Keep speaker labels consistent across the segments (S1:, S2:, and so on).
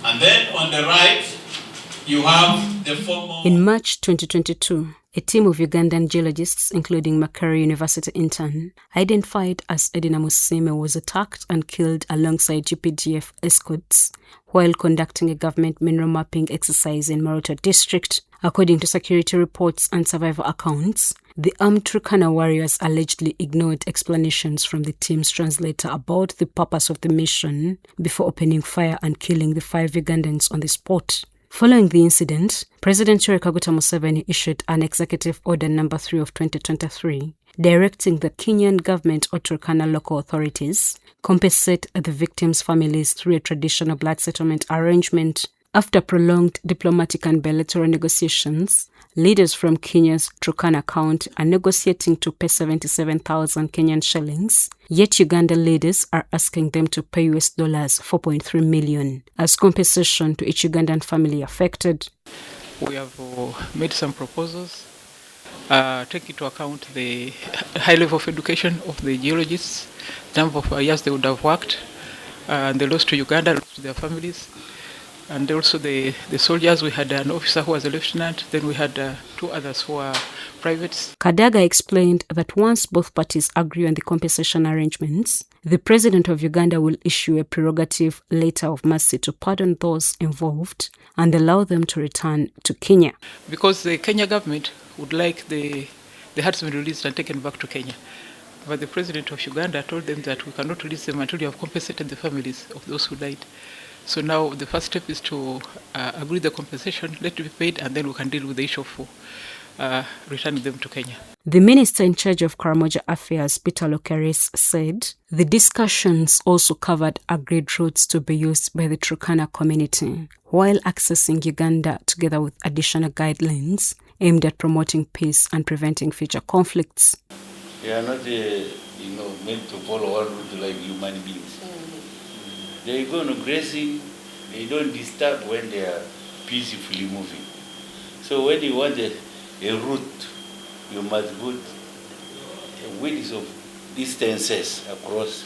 S1: And then on the right, you have the formal...
S2: In March 2022, a team of Ugandan geologists, including Makerere University intern, identified as Edina Musime was attacked and killed alongside UPDF escorts while conducting a government mineral mapping exercise in Moroto District. According to security reports and survivor accounts, the armed Turkana warriors allegedly ignored explanations from the team's translator about the purpose of the mission before opening fire and killing the 5 Ugandans on the spot. Following the incident, President Yoweri Kaguta Museveni issued an Executive Order No. 3 of 2023, directing the Kenyan government or Turkana local authorities compensate the victims' families through a traditional blood settlement arrangement. After prolonged diplomatic and bilateral negotiations, leaders from Kenya's Turkana county are negotiating to pay 77,000 Kenyan shillings, yet Uganda leaders are asking them to pay US dollars 4.3 million as compensation to each Ugandan family affected.
S3: We have made some proposals, take into account the high level of education of the geologists, the number of years they would have worked, and the loss to Uganda, loss to their families. And also the soldiers, we had an officer who was a lieutenant, then we had 2 others who were privates.
S2: Kadaga explained that once both parties agree on the compensation arrangements, the president of Uganda will issue a prerogative letter of mercy to pardon those involved and allow them to return to Kenya.
S3: Because the Kenya government would like the herdsmen released and taken back to Kenya. But the president of Uganda told them that we cannot release them until you have compensated the families of those who died. So now the first step is to agree the compensation, let it be paid, and then we can deal with the issue of returning them to Kenya.
S2: The minister in charge of Karamoja Affairs, Peter Lokeres, said the discussions also covered agreed routes to be used by the Turkana community while accessing Uganda, together with additional guidelines aimed at promoting peace and preventing future conflicts.
S4: They are not meant to follow one route like human beings. They go on grazing, they don't disturb when they are peacefully moving. So when you want a route, you must put a width of distances across,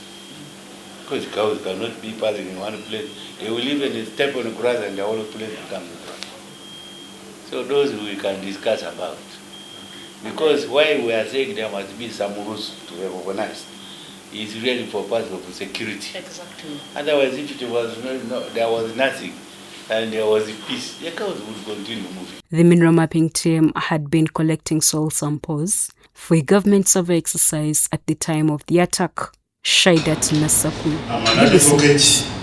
S4: because cows cannot be passing in one place. They will even step on the grass and the whole place becomes grass. So those we can discuss about. Because why we are saying there must be some rules to be organized is really for purpose of security.
S5: Exactly.
S4: Otherwise, if it was there was nothing and there was peace, the cows would continue moving.
S2: The mineral mapping team had been collecting soil samples for a government survey exercise at the time of the attack. Shaidat Nasaku, BBC.